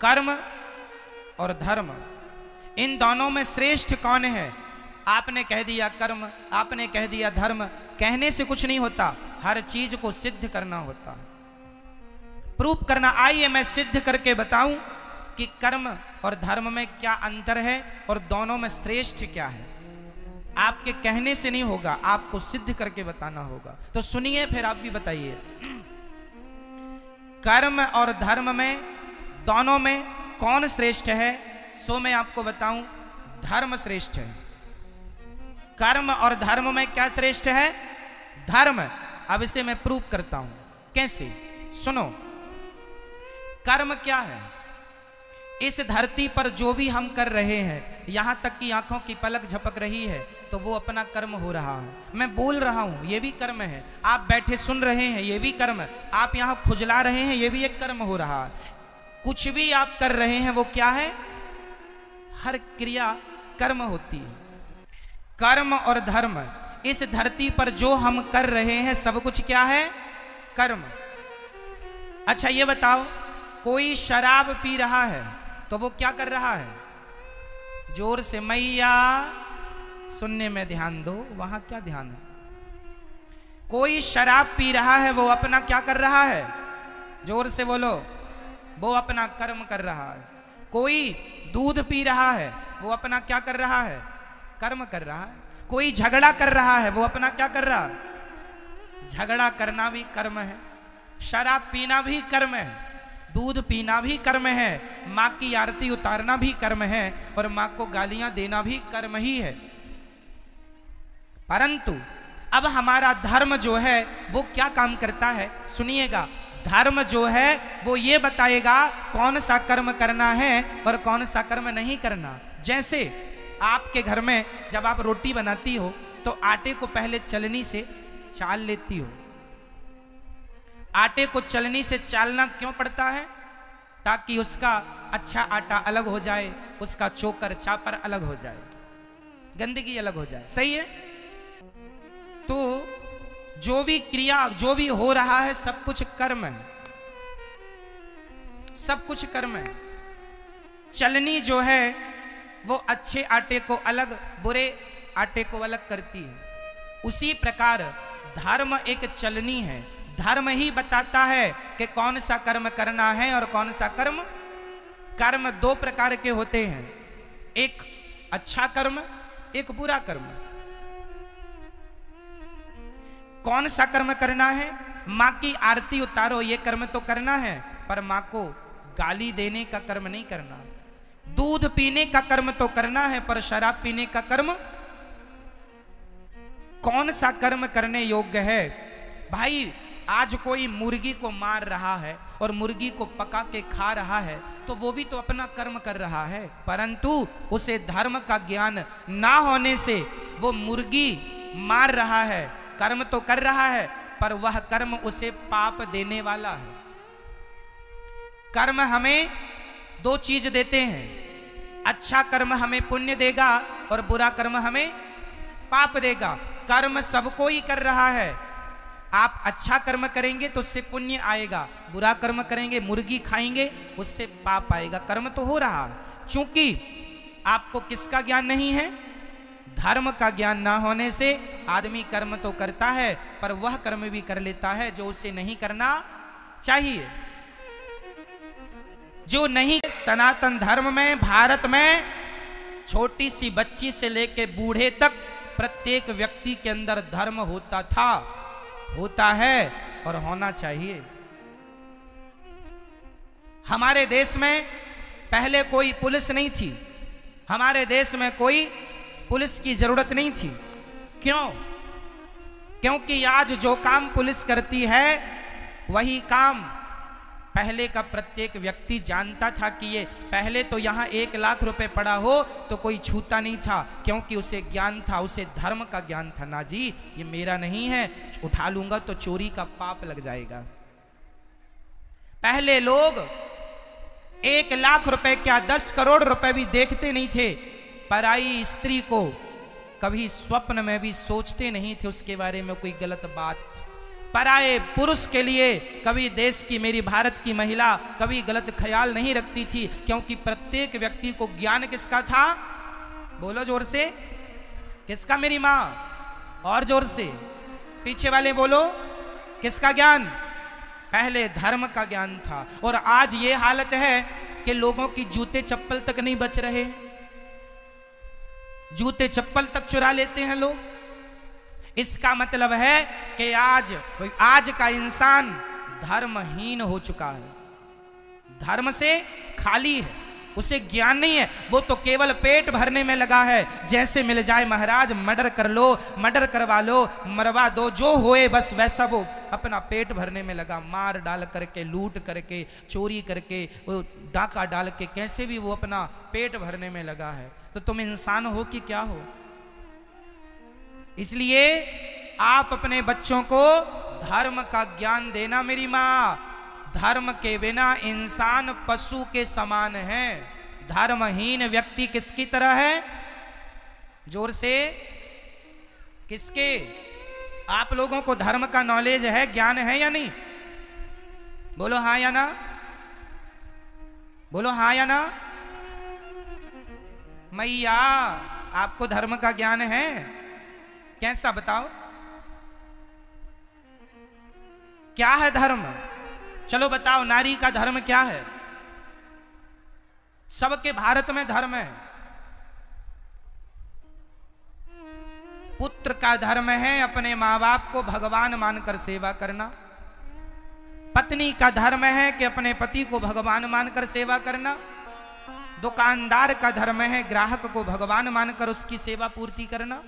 कर्म और धर्म, इन दोनों में श्रेष्ठ कौन है? आपने कह दिया कर्म, आपने कह दिया धर्म। कहने से कुछ नहीं होता, हर चीज को सिद्ध करना होता है, प्रूफ करना। आइए मैं सिद्ध करके बताऊं कि कर्म और धर्म में क्या अंतर है और दोनों में श्रेष्ठ क्या है। आपके कहने से नहीं होगा, आपको सिद्ध करके बताना होगा। तो सुनिए, फिर आप भी बताइए। कर्म और धर्म में, दोनों में कौन श्रेष्ठ है? सो मैं आपको बताऊं, धर्म श्रेष्ठ है। कर्म और धर्म में क्या श्रेष्ठ है? धर्म। अब इसे मैं प्रूफ करता हूं। कैसे? सुनो। कर्म क्या है? इस धरती पर जो भी हम कर रहे हैं, यहां तक कि आंखों की पलक झपक रही है, तो वो अपना कर्म हो रहा है। मैं बोल रहा हूं, ये भी कर्म है। आप बैठे सुन रहे हैं, ये भी कर्म है। आप यहां खुजला रहे हैं, ये भी एक कर्म हो रहा है। कुछ भी आप कर रहे हैं, वो क्या है? हर क्रिया कर्म होती है। कर्म और धर्म, इस धरती पर जो हम कर रहे हैं सब कुछ क्या है? कर्म। अच्छा ये बताओ, कोई शराब पी रहा है तो वो क्या कर रहा है? जोर से मैया, सुनने में ध्यान दो, वहां क्या ध्यान है? कोई शराब पी रहा है, वो अपना क्या कर रहा है? जोर से बोलो। वो अपना कर्म कर रहा है। कोई दूध पी रहा है, वो अपना क्या कर रहा है? कर्म कर रहा है। कोई झगड़ा कर रहा है, वो अपना क्या कर रहा है? झगड़ा करना भी कर्म है, शराब पीना भी कर्म है, दूध पीना भी कर्म है, माँ की आरती उतारना भी कर्म है, और माँ को गालियां देना भी कर्म ही है। परंतु अब हमारा धर्म जो है वो क्या काम करता है? सुनिएगा। धर्म जो है वो ये बताएगा कौन सा कर्म करना है और कौन सा कर्म नहीं करना। जैसे आपके घर में जब आप रोटी बनाती हो तो आटे को पहले चलनी से चाल लेती हो। आटे को चलनी से चालना क्यों पड़ता है? ताकि उसका अच्छा आटा अलग हो जाए, उसका चोकर चापर अलग हो जाए, गंदगी अलग हो जाए। सही है? तो जो भी क्रिया, जो भी हो रहा है, सब कुछ कर्म है, सब कुछ कर्म है। चलनी जो है वो अच्छे आटे को अलग, बुरे आटे को अलग करती है। उसी प्रकार धर्म एक चलनी है। धर्म ही बताता है कि कौन सा कर्म करना है और कौन सा कर्म। कर्म दो प्रकार के होते हैं, एक अच्छा कर्म, एक बुरा कर्म। कौन सा कर्म करना है? माँ की आरती उतारो, ये कर्म तो करना है, पर माँ को गाली देने का कर्म नहीं करना। दूध पीने का कर्म तो करना है, पर शराब पीने का कर्म। कौन सा कर्म करने योग्य है? भाई आज कोई मुर्गी को मार रहा है और मुर्गी को पका के खा रहा है, तो वो भी तो अपना कर्म कर रहा है, परंतु उसे धर्म का ज्ञान ना होने से वो मुर्गी मार रहा है, कर्म तो कर रहा है, पर वह कर्म उसे पाप देने वाला है। कर्म हमें दो चीज देते हैं, अच्छा कर्म हमें पुण्य देगा और बुरा कर्म हमें पाप देगा। कर्म सबको ही कर रहा है। आप अच्छा कर्म करेंगे तो उससे पुण्य आएगा, बुरा कर्म करेंगे, मुर्गी खाएंगे, उससे पाप आएगा। कर्म तो हो रहा है। चूंकि आपको किसका ज्ञान नहीं है? धर्म का ज्ञान ना होने से आदमी कर्म तो करता है, पर वह कर्म भी कर लेता है जो उसे नहीं करना चाहिए, जो नहीं। सनातन धर्म में, भारत में छोटी सी बच्ची से लेके बूढ़े तक प्रत्येक व्यक्ति के अंदर धर्म होता था, होता है और होना चाहिए। हमारे देश में पहले कोई पुलिस नहीं थी, हमारे देश में कोई पुलिस की जरूरत नहीं थी। क्यों? क्योंकि आज जो काम पुलिस करती है वही काम पहले का प्रत्येक व्यक्ति जानता था कि ये पहले तो यहाँ 1 लाख रुपए पड़ा हो तो कोई छूता नहीं था, क्योंकि उसे ज्ञान था, उसे धर्म का ज्ञान था। ना जी, ये मेरा नहीं है, उठा लूंगा तो चोरी का पाप लग जाएगा। पहले लोग 1 लाख रुपए क्या 10 करोड़ रुपए भी देखते नहीं थे। पराई स्त्री को कभी स्वप्न में भी सोचते नहीं थे उसके बारे में कोई गलत बात। पराये पुरुष के लिए कभी देश की, मेरी भारत की महिला कभी गलत ख्याल नहीं रखती थी, क्योंकि प्रत्येक व्यक्ति को ज्ञान किसका था? बोलो जोर से, किसका? मेरी माँ। और जोर से, पीछे वाले बोलो, किसका ज्ञान? पहले धर्म का ज्ञान था। और आज ये हालत है कि लोगों की जूते चप्पल तक नहीं बच रहे, जूते चप्पल तक चुरा लेते हैं लोग। इसका मतलब है कि आज का इंसान धर्महीन हो चुका है, धर्म से खाली है, उसे ज्ञान नहीं है, वो तो केवल पेट भरने में लगा है। जैसे मिल जाए महाराज मर्डर कर लो, मर्डर करवा लो, मरवा दो, जो होए बस वैसा वो अपना पेट भरने में लगा। मार डाल करके, लूट करके, चोरी करके, वो डाका डाल के, कैसे भी वो अपना पेट भरने में लगा है। तो तुम इंसान हो कि क्या हो? इसलिए आप अपने बच्चों को धर्म का ज्ञान देना मेरी माँ। धर्म के बिना इंसान पशु के समान है। धर्महीन व्यक्ति किसकी तरह है? जोर से, किसके? आप लोगों को धर्म का नॉलेज है, ज्ञान है या नहीं? बोलो हाँ या ना, बोलो हाँ या ना। मैया, आपको धर्म का ज्ञान है? कैसा बताओ, क्या है धर्म? चलो बताओ, नारी का धर्म क्या है? सबके भारत में धर्म है। पुत्र का धर्म है अपने मां बाप को भगवान मानकर सेवा करना। पत्नी का धर्म है कि अपने पति को भगवान मानकर सेवा करना। दुकानदार का धर्म है ग्राहक को भगवान मानकर उसकी सेवा पूर्ति करना।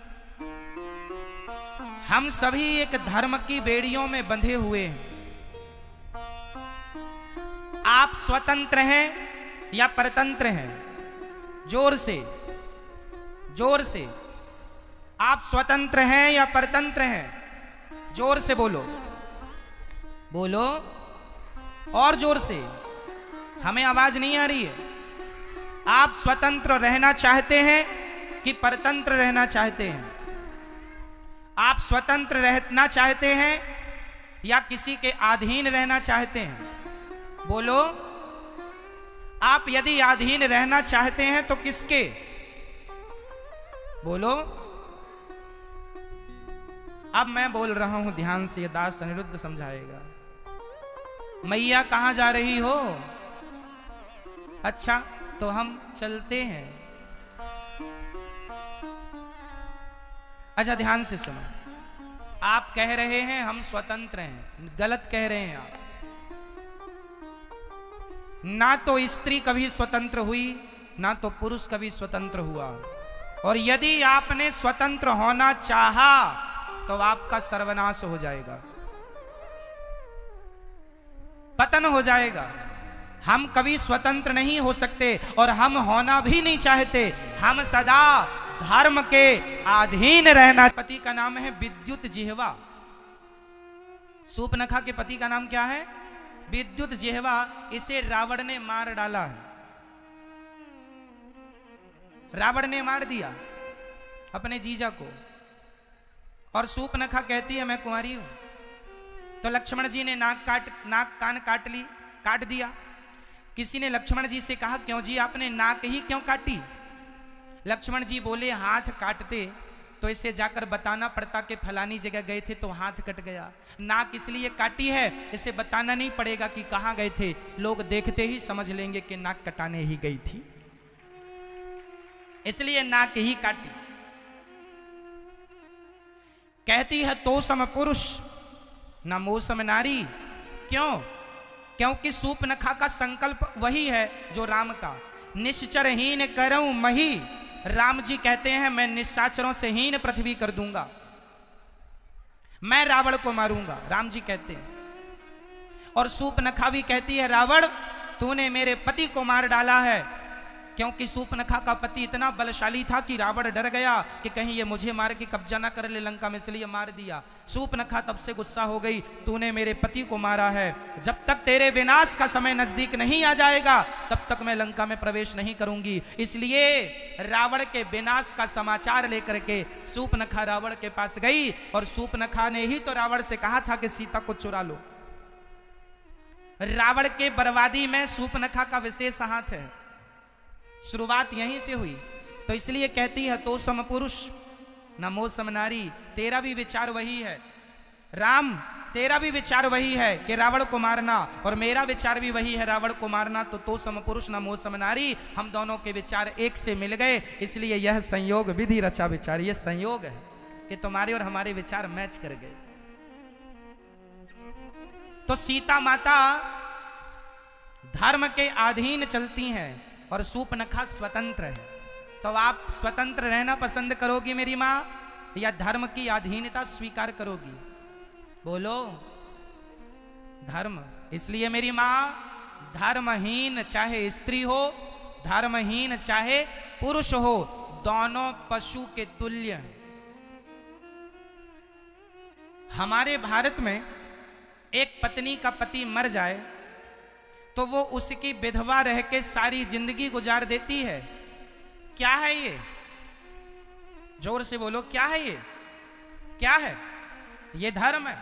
हम सभी एक धर्म की बेड़ियों में बंधे हुए हैं। आप स्वतंत्र हैं या परतंत्र हैं? जोर से, जोर से, आप स्वतंत्र हैं या परतंत्र हैं? जोर से बोलो, बोलो और जोर से, हमें आवाज नहीं आ रही है। आप स्वतंत्र रहना चाहते हैं कि परतंत्र रहना चाहते हैं? आप स्वतंत्र रहना चाहते हैं या किसी के अधीन रहना चाहते हैं? बोलो। आप यदि अधीन रहना चाहते हैं तो किसके? बोलो। अब मैं बोल रहा हूं, ध्यान से, ये दास अनिरुद्ध समझाएगा। मैया कहां जा रही हो? अच्छा, तो हम चलते हैं। अच्छा ध्यान से सुनो, आप कह रहे हैं हम स्वतंत्र हैं, गलत कह रहे हैं आप। ना तो स्त्री कभी स्वतंत्र हुई, ना तो पुरुष कभी स्वतंत्र हुआ। और यदि आपने स्वतंत्र होना चाहा तो आपका सर्वनाश हो जाएगा, पतन हो जाएगा। हम कभी स्वतंत्र नहीं हो सकते और हम होना भी नहीं चाहते। हम सदा धर्म के अधीन रहना। पति का नाम है विद्युत जिह्वा। सूर्पनखा के पति का नाम क्या है? विद्युत जिह्वा। इसे रावण ने मार डाला है, रावण ने मार दिया अपने जीजा को। और सूर्पनखा कहती है मैं कुंवारी हूं। तो लक्ष्मण जी ने नाक कान काट दिया। किसी ने लक्ष्मण जी से कहा क्यों जी आपने नाक ही क्यों काटी? लक्ष्मण जी बोले हाथ काटते तो इसे जाकर बताना पड़ता कि फलानी जगह गए थे तो हाथ कट गया। नाक इसलिए काटी है, इसे बताना नहीं पड़ेगा कि कहां गए थे, लोग देखते ही समझ लेंगे कि नाक कटाने ही गई थी, इसलिए नाक ही काटी। कहती है तो सम पुरुष न मौसम नारी। क्यों? क्योंकि सूर्पनखा का संकल्प वही है जो राम का। निश्चरहीन करऊं मही। राम जी कहते हैं मैं निशाचरों से हीन पृथ्वी कर दूंगा, मैं रावण को मारूंगा, राम जी कहते हैं। और सूर्पनखा भी कहती है रावण तूने मेरे पति को मार डाला है, क्योंकि सूर्पनखा का पति इतना बलशाली था कि रावण डर गया कि कहीं ये मुझे मार के कब्जा ना कर ले लंका में, इसलिए मार दिया। सूर्पनखा तब से गुस्सा हो गई, तूने मेरे पति को मारा है, जब तक तेरे विनाश का समय नजदीक नहीं आ जाएगा तब तक मैं लंका में प्रवेश नहीं करूंगी। इसलिए रावण के विनाश का समाचार लेकर के सूर्पनखा रावण के पास गई, और सूर्पनखा ने ही तो रावण से कहा था कि सीता को चुरा लो। रावण के बर्बादी में सूर्पनखा का विशेष हाथ है, शुरुआत यहीं से हुई। तो इसलिए कहती है तो सम पुरुष न मोह सम नारी, तेरा भी विचार वही है राम, तेरा भी विचार वही है कि रावण को मारना, और मेरा विचार भी वही है रावण को मारना। तो सम पुरुष न मोह सम नारी, हम दोनों के विचार एक से मिल गए, इसलिए यह संयोग विधि रचा विचार, यह संयोग है कि तुम्हारे और हमारे विचार मैच कर गए। तो सीता माता धर्म के अधीन चलती हैं और सूर्पनखा स्वतंत्र है। तो आप स्वतंत्र रहना पसंद करोगी मेरी माँ, या धर्म की अधीनता स्वीकार करोगी? बोलो। धर्म। इसलिए मेरी माँ, धर्महीन चाहे स्त्री हो, धर्महीन चाहे पुरुष हो, दोनों पशु के तुल्य हैं। हमारे भारत में एक पत्नी का पति मर जाए तो वो उसकी विधवा रह के सारी जिंदगी गुजार देती है। क्या है ये? जोर से बोलो, क्या है ये? क्या है ये? धर्म है।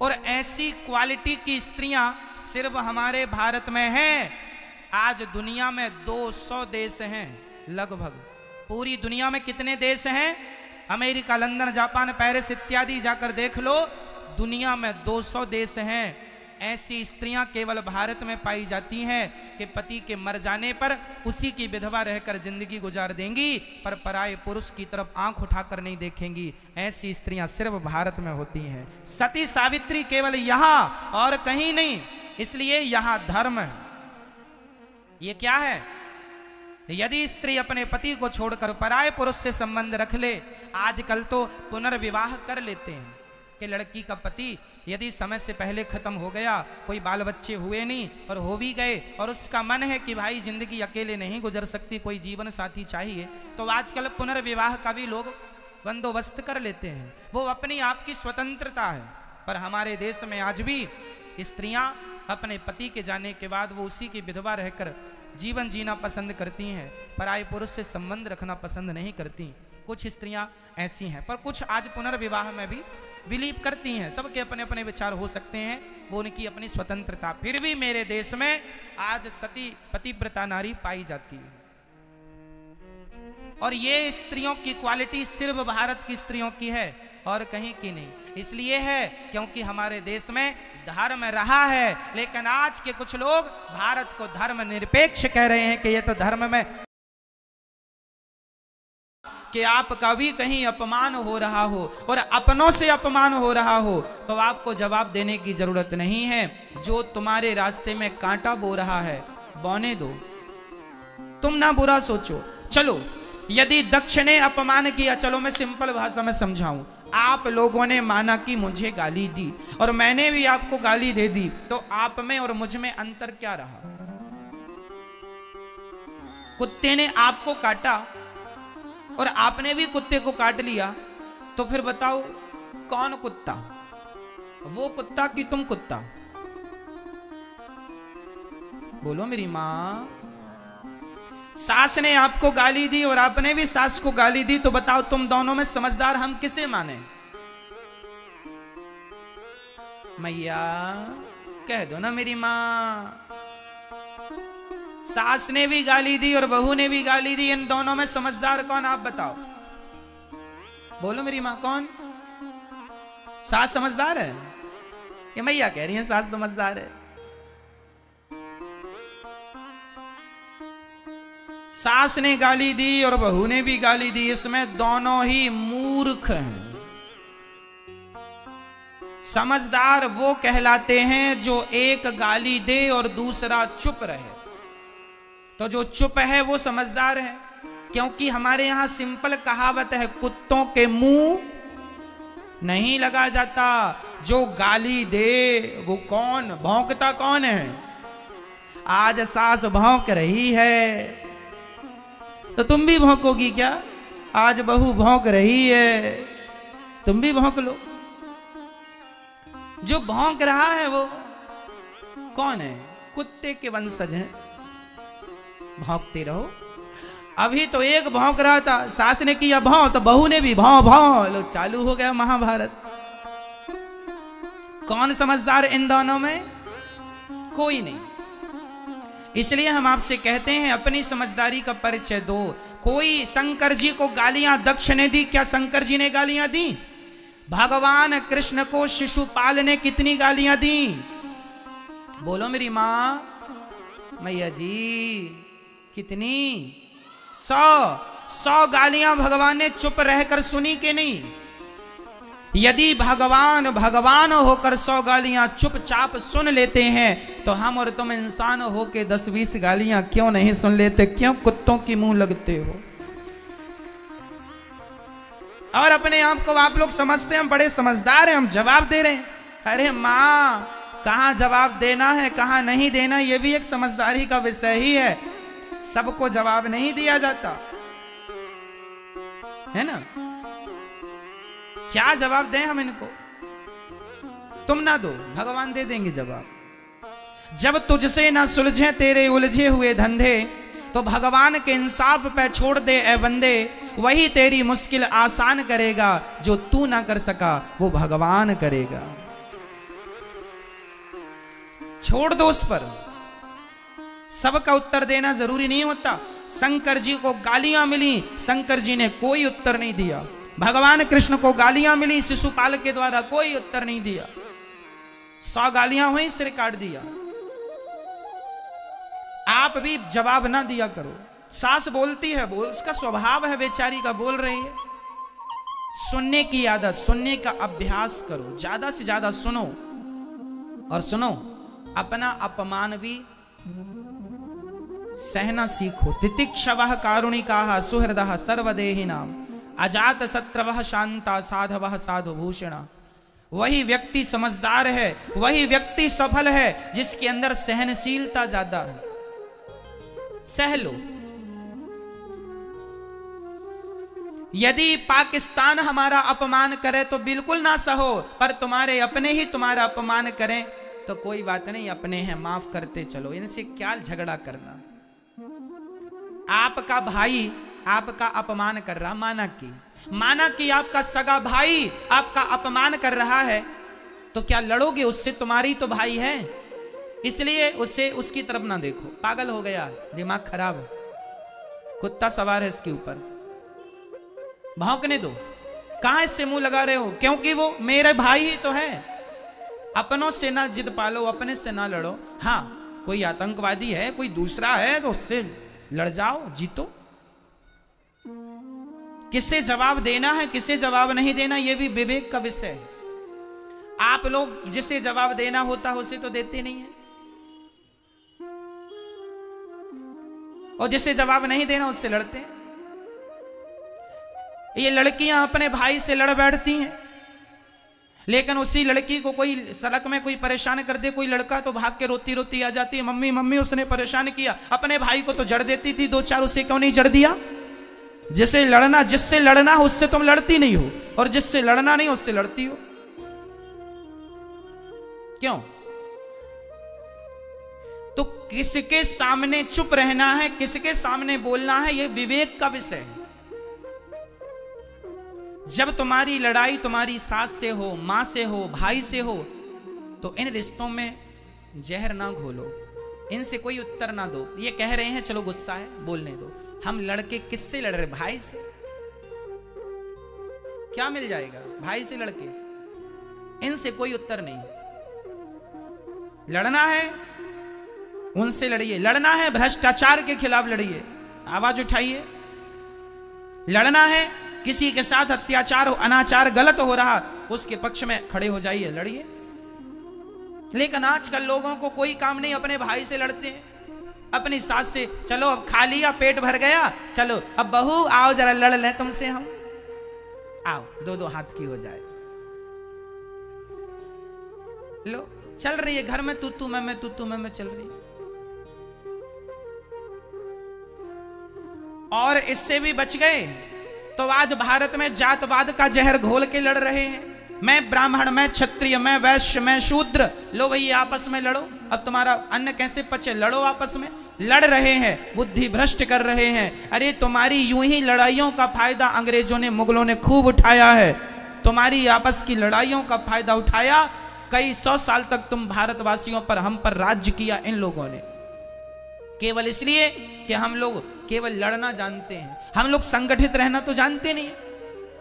और ऐसी क्वालिटी की स्त्रियां सिर्फ हमारे भारत में हैं। आज दुनिया में 200 देश हैं लगभग। पूरी दुनिया में कितने देश हैं? अमेरिका, लंदन, जापान, पेरिस इत्यादि जाकर देख लो, दुनिया में 200 देश हैं। ऐसी स्त्रियां केवल भारत में पाई जाती हैं कि पति के मर जाने पर उसी की विधवा रहकर जिंदगी गुजार देंगी, पर पराये पुरुष की तरफ आंख उठाकर नहीं देखेंगी। ऐसी स्त्रियां सिर्फ भारत में होती हैं। सती सावित्री केवल यहां और कहीं नहीं, इसलिए यहां धर्म है। ये क्या है? यदि स्त्री अपने पति को छोड़कर पराये पुरुष से संबंध रख ले, आजकल तो पुनर्विवाह कर लेते हैं कि लड़की का पति यदि समय से पहले खत्म हो गया, कोई बाल बच्चे हुए नहीं और हो भी गए, और उसका मन है कि भाई जिंदगी अकेले नहीं गुजर सकती, कोई जीवन साथी चाहिए, तो आजकल पुनर्विवाह का भी लोग बंदोबस्त कर लेते हैं। वो अपनी आप की स्वतंत्रता है। पर हमारे देश में आज भी स्त्रियां अपने पति के जाने के बाद वो उसी की विधवा रहकर जीवन जीना पसंद करती हैं, पराये पुरुष से संबंध रखना पसंद नहीं करती। कुछ स्त्रियां ऐसी हैं, पर कुछ आज पुनर्विवाह में भी बिलीव करती हैं। सबके अपने अपने विचार हो सकते हैं, वो उनकी अपनी स्वतंत्रता। फिर भी मेरे देश में आज सती पतिव्रता नारी पाई जाती है। और ये स्त्रियों की क्वालिटी सिर्फ भारत की स्त्रियों की है और कहीं की नहीं। इसलिए है क्योंकि हमारे देश में धर्म रहा है, लेकिन आज के कुछ लोग भारत को धर्म निरपेक्ष कह रहे हैं कि ये तो धर्म में कि आपका भी कहीं अपमान हो रहा हो और अपनों से अपमान हो रहा हो, तो आपको जवाब देने की जरूरत नहीं है। जो तुम्हारे रास्ते में कांटा बो रहा है बोने दो, तुम ना बुरा सोचो। चलो, यदि दक्ष ने अपमान किया, चलो मैं सिंपल भाषा में समझाऊं, आप लोगों ने माना कि मुझे गाली दी और मैंने भी आपको गाली दे दी, तो आप में और मुझ में अंतर क्या रहा? कुत्ते ने आपको काटा और आपने भी कुत्ते को काट लिया, तो फिर बताओ कौन कुत्ता? वो कुत्ता कि तुम कुत्ता? बोलो मेरी मां। सास ने आपको गाली दी और आपने भी सास को गाली दी, तो बताओ तुम दोनों में समझदार हम किसे माने? मैया कह दो ना मेरी मां। सास ने भी गाली दी और बहू ने भी गाली दी, इन दोनों में समझदार कौन? आप बताओ। बोलो मेरी मां, कौन? सास समझदार है? ये मैया कह रही है सास समझदार है। सास ने गाली दी और बहू ने भी गाली दी, इसमें दोनों ही मूर्ख हैं। समझदार वो कहलाते हैं जो एक गाली दे और दूसरा चुप रहे। तो जो चुप है वो समझदार है, क्योंकि हमारे यहां सिंपल कहावत है, कुत्तों के मुंह नहीं लगा जाता। जो गाली दे वो कौन? भौंकता कौन है? आज सास भौंक रही है तो तुम भी भौंकोगी क्या? आज बहू भौंक रही है, तुम भी भौंक लो। जो भौंक रहा है वो कौन है? कुत्ते के वंशज हैं। भौंकते रहो। अभी तो एक भौंक रहा था, सास ने किया भौं तो बहू ने भी भौं भौं, लो चालू हो गया महाभारत। कौन समझदार इन दोनों में? कोई नहीं। इसलिए हम आपसे कहते हैं अपनी समझदारी का परिचय दो। कोई शंकर जी को गालियां दक्ष ने दी? क्या शंकर जी ने गालियां दी? भगवान कृष्ण को शिशुपाल ने कितनी गालियां दी? बोलो मेरी मां, मैया जी, कितनी? 100 गालियां भगवान ने चुप रहकर सुनी कि नहीं? यदि भगवान भगवान होकर 100 गालियां चुपचाप सुन लेते हैं तो हम और तुम इंसान होके 10-20 गालियां क्यों नहीं सुन लेते? क्यों कुत्तों की मुंह लगते हो? और अपने आप को आप लोग समझते हैं हम बड़े समझदार हैं, हम जवाब दे रहे हैं। अरे मां, कहां जवाब देना है कहां नहीं देना यह भी एक समझदारी का विषय ही है। सबको जवाब नहीं दिया जाता है ना। क्या जवाब दें हम इनको? तुम ना दो, भगवान दे देंगे जवाब। जब तुझसे ना सुलझे तेरे उलझे हुए धंधे तो भगवान के इंसाफ पे छोड़ दे ए बंदे। वही तेरी मुश्किल आसान करेगा, जो तू ना कर सका वो भगवान करेगा। छोड़ दो उस पर। सबका उत्तर देना जरूरी नहीं होता। शंकर जी को गालियां मिली, शंकर जी ने कोई उत्तर नहीं दिया। भगवान कृष्ण को गालियां मिली शिशुपाल के द्वारा, कोई उत्तर नहीं दिया। 100 गालियां हुई, सिर काट दिया। आप भी जवाब ना दिया करो। सास बोलती है, बोल, उसका स्वभाव है बेचारी का, बोल रही है। सुनने की आदत, सुनने का अभ्यास करो, ज्यादा से ज्यादा सुनो। और सुनो, अपना अपमान भी सहना सीखो। तितिक्षवः कारुणिकाः सुहृदः सर्वदेहिनां अजात शत्रवः शांता साधवः साधुभूषणा। वही व्यक्ति समझदार है, वही व्यक्ति सफल है जिसके अंदर सहनशीलता ज्यादा है। सह लो। यदि पाकिस्तान हमारा अपमान करे तो बिल्कुल ना सहो, पर तुम्हारे अपने ही तुम्हारा अपमान करें तो कोई बात नहीं, अपने हैं, माफ करते चलो। इनसे क्या झगड़ा करना। आपका भाई आपका अपमान कर रहा, माना कि आपका सगा भाई आपका अपमान कर रहा है, तो क्या लड़ोगे उससे? तुम्हारी तो भाई है, इसलिए उसे उसकी तरफ ना देखो। पागल हो गया, दिमाग खराब है, कुत्ता सवार है इसके ऊपर, भौंकने दो। कहां इससे मुंह लगा रहे हो? क्योंकि वो मेरे भाई ही तो है। अपनों से ना जिद पालो, अपने से ना लड़ो। हाँ, कोई आतंकवादी है, कोई दूसरा है तो उससे लड़ जाओ, जीतो। किसे जवाब देना है किसे जवाब नहीं देना यह भी विवेक का विषय है। आप लोग जिसे जवाब देना होता है उसे तो देते नहीं है, और जिसे जवाब नहीं देना उससे लड़ते हैं। ये लड़कियां अपने भाई से लड़ बैठती हैं, लेकिन उसी लड़की को कोई सड़क में कोई परेशान कर दे, कोई लड़का, तो भाग के रोती रोती आ जाती है, मम्मी मम्मी उसने परेशान किया। अपने भाई को तो जड़ देती थी 2-4, उसे क्यों नहीं जड़ दिया? जिससे लड़ना हो उससे तुम लड़ती नहीं हो, और जिससे लड़ना नहीं उससे लड़ती हो। क्यों? तो किसके सामने चुप रहना है, किसके सामने बोलना है, यह विवेक का विषय है। जब तुम्हारी लड़ाई तुम्हारी सास से हो, मां से हो, भाई से हो, तो इन रिश्तों में जहर ना घोलो, इनसे कोई उत्तर ना दो। ये कह रहे हैं चलो गुस्सा है बोलने दो, हम लड़के किससे लड़ रहे? भाई से। क्या मिल जाएगा भाई से लड़के? इनसे कोई उत्तर नहीं। लड़ना है उनसे लड़िए, लड़ना है भ्रष्टाचार के खिलाफ लड़िए, आवाज उठाइए। लड़ना है किसी के साथ अत्याचार हो, अनाचार गलत हो रहा, उसके पक्ष में खड़े हो जाइए, लड़िए। लेकिन आजकल लोगों को कोई काम नहीं, अपने भाई से लड़ते हैं, अपनी सास से। चलो अब खा लिया, पेट भर गया, चलो अब बहू आओ जरा लड़ लें तुमसे हम, आओ 2-2 हाथ की हो जाए। लो, चल रही है घर में तू मैं तू मैं चल रही। और इससे भी बच गए तो आज भारत में जातवाद का जहर घोल के लड़ रहे हैं। मैं ब्राह्मण, मैं क्षत्रिय, मैं वैश्य, मैं शूद्र, लो भैया आपस में लड़ो, अब तुम्हारा अन्न कैसे पचे, लड़ो आपस में। लड़ रहे हैं, बुद्धि भ्रष्ट कर रहे हैं। अरे तुम्हारी यूं ही लड़ाइयों का फायदा अंग्रेजों ने, मुगलों ने खूब उठाया है। तुम्हारी आपस की लड़ाइयों का फायदा उठाया, कई 100 साल तक तुम भारतवासियों पर, हम पर राज्य किया इन लोगों ने, केवल इसलिए कि हम लोग केवल लड़ना जानते हैं। हम लोग संगठित रहना तो जानते नहीं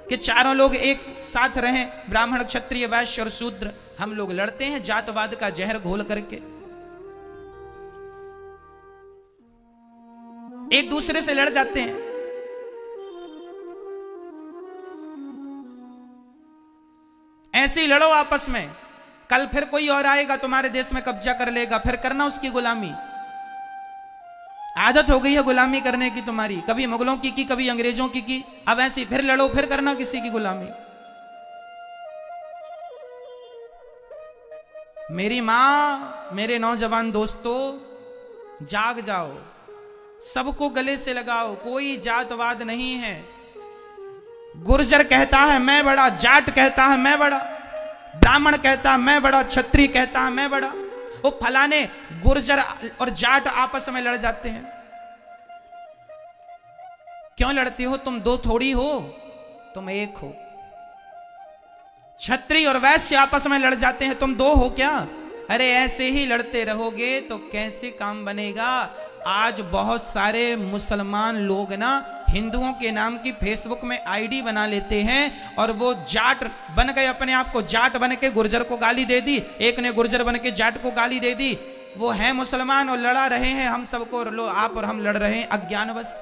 कि चारों लोग एक साथ रहें, ब्राह्मण, क्षत्रिय, वैश्य और शूद्र। हम लोग लड़ते हैं जातवाद का जहर घोल करके, एक दूसरे से लड़ जाते हैं। ऐसे ही लड़ो आपस में, कल फिर कोई और आएगा तुम्हारे देश में कब्जा कर लेगा, फिर करना उसकी गुलामी। आदत हो गई है गुलामी करने की तुम्हारी, कभी मुगलों की कभी अंग्रेजों की। अब ऐसी फिर लड़ो, फिर करना किसी की गुलामी। मेरी मां, मेरे नौजवान दोस्तों, जाग जाओ, सबको गले से लगाओ, कोई जातवाद नहीं है। गुर्जर कहता है मैं बड़ा, जाट कहता है मैं बड़ा, ब्राह्मण कहता है मैं बड़ा, क्षत्रिय कहता है मैं बड़ा। वो फलाने गुर्जर और जाट आपस में लड़ जाते हैं। क्यों लड़ते हो? तुम दो थोड़ी हो, तुम एक हो। क्षत्रिय और वैश्य आपस में लड़ जाते हैं, तुम दो हो क्या? अरे ऐसे ही लड़ते रहोगे तो कैसे काम बनेगा? आज बहुत सारे मुसलमान लोग ना हिंदुओं के नाम की फेसबुक में आईडी बना लेते हैं और वो जाट बन गए, अपने आप को जाट बन के गुर्जर को गाली दे दी, एक ने गुर्जर बन के जाट को गाली दे दी। वो है मुसलमान और लड़ा रहे हैं हम सबको, लो आप और हम लड़ रहे हैं अज्ञानवश।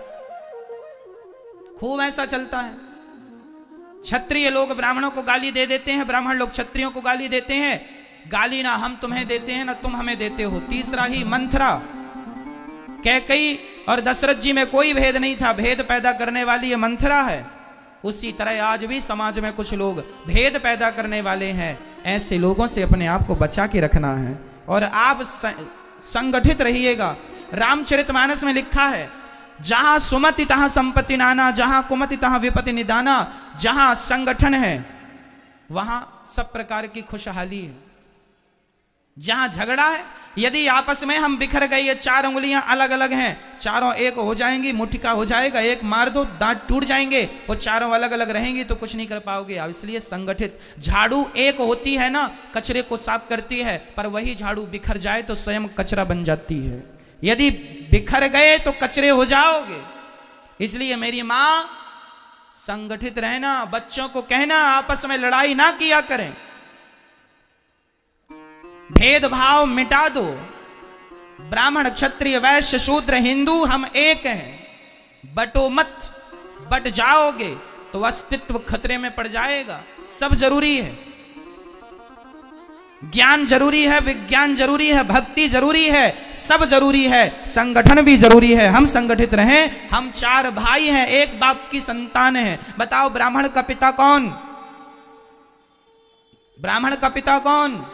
खूब ऐसा चलता है। क्षत्रिय लोग ब्राह्मणों को गाली दे देते हैं, ब्राह्मण लोग क्षत्रियों को गाली देते हैं। गाली ना हम तुम्हें देते हैं ना तुम हमें देते हो। तीसरा ही मंथरा, कैकेयी और दशरथ जी में कोई भेद नहीं था, भेद पैदा करने वाली ये मंथरा है। उसी तरह आज भी समाज में कुछ लोग भेद पैदा करने वाले हैं। ऐसे लोगों से अपने आप को बचा के रखना है और आप संगठित रहिएगा। रामचरितमानस में लिखा है, जहां सुमति तहां संपत्ति नाना, जहां कुमति तहां विपत्ति निदाना। जहां संगठन है वहां सब प्रकार की खुशहाली है। जहां झगड़ा है, यदि आपस में हम बिखर गए, ये चार उंगलियां अलग अलग हैं, चारों एक हो जाएंगी, मुट्ठी हो जाएगा, एक मार दो दांत टूट जाएंगे। वो चारों अलग अलग रहेंगी तो कुछ नहीं कर पाओगे। इसलिए संगठित। झाड़ू एक होती है ना, कचरे को साफ करती है, पर वही झाड़ू बिखर जाए तो स्वयं कचरा बन जाती है। यदि बिखर गए तो कचरे हो जाओगे। इसलिए मेरी मां, संगठित रहना। बच्चों को कहना आपस में लड़ाई ना किया करें, भेदभाव मिटा दो। ब्राह्मण, क्षत्रिय, वैश्य, शूद्र, हिंदू हम एक हैं। बटो मत, बट जाओगे तो अस्तित्व खतरे में पड़ जाएगा। सब जरूरी है, ज्ञान जरूरी है, विज्ञान जरूरी है, भक्ति जरूरी है, सब जरूरी है, संगठन भी जरूरी है। हम संगठित रहें। हम चार भाई हैं, एक बाप की संतान हैं। बताओ ब्राह्मण का पिता कौन? ब्राह्मण का पिता कौन?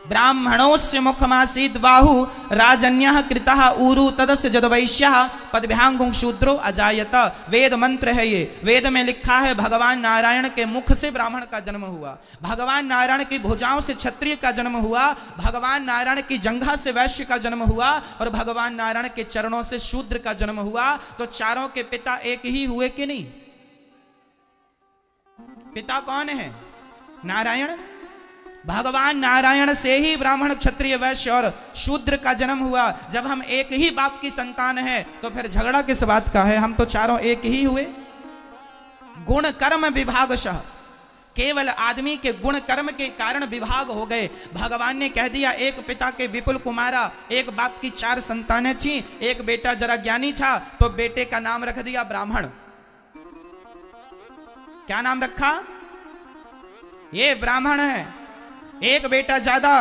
ब्राह्मणोस्य मुखमासीद बाहु राजन्यः कृतः ऊरु तदस्य जदवैश्यः पदभ्यांगुं शूद्रो अजायत। वेद मंत्र है ये। वेद में लिखा है भगवान नारायण के मुख से ब्राह्मण का जन्म हुआ, भगवान नारायण की भुजाओं से क्षत्रिय का जन्म हुआ, भगवान नारायण की जंघा से वैश्य का जन्म हुआ और भगवान नारायण के चरणों से शूद्र का जन्म हुआ। तो चारों के पिता एक ही हुए कि नहीं? पिता कौन है? नारायण। भगवान नारायण से ही ब्राह्मण, क्षत्रिय, वैश्य और शूद्र का जन्म हुआ। जब हम एक ही बाप की संतान हैं तो फिर झगड़ा किस बात का है? हम तो चारों एक ही हुए। गुण कर्म विभागशः, केवल आदमी के गुण कर्म के कारण विभाग हो गए। भगवान ने कह दिया एक पिता के विपुल कुमारा, एक बाप की चार संतानें थी, एक बेटा जरा ज्ञानी था तो बेटे का नाम रख दिया ब्राह्मण। क्या नाम रखा? ये ब्राह्मण है। एक बेटा ज्यादा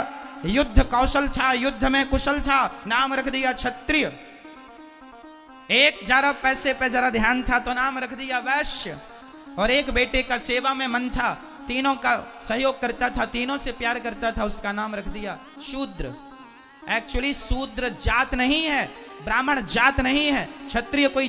युद्ध कौशल था, युद्ध में कुशल था, नाम रख दिया क्षत्रिय। एक जरा पैसे पे जरा ध्यान था तो नाम रख दिया वैश्य। और एक बेटे का सेवा में मन था, तीनों का सहयोग करता था, तीनों से प्यार करता था, उसका नाम रख दिया शूद्र। एक्चुअली शूद्र जात नहीं है, ब्राह्मण जात नहीं है, क्षत्रिय कोई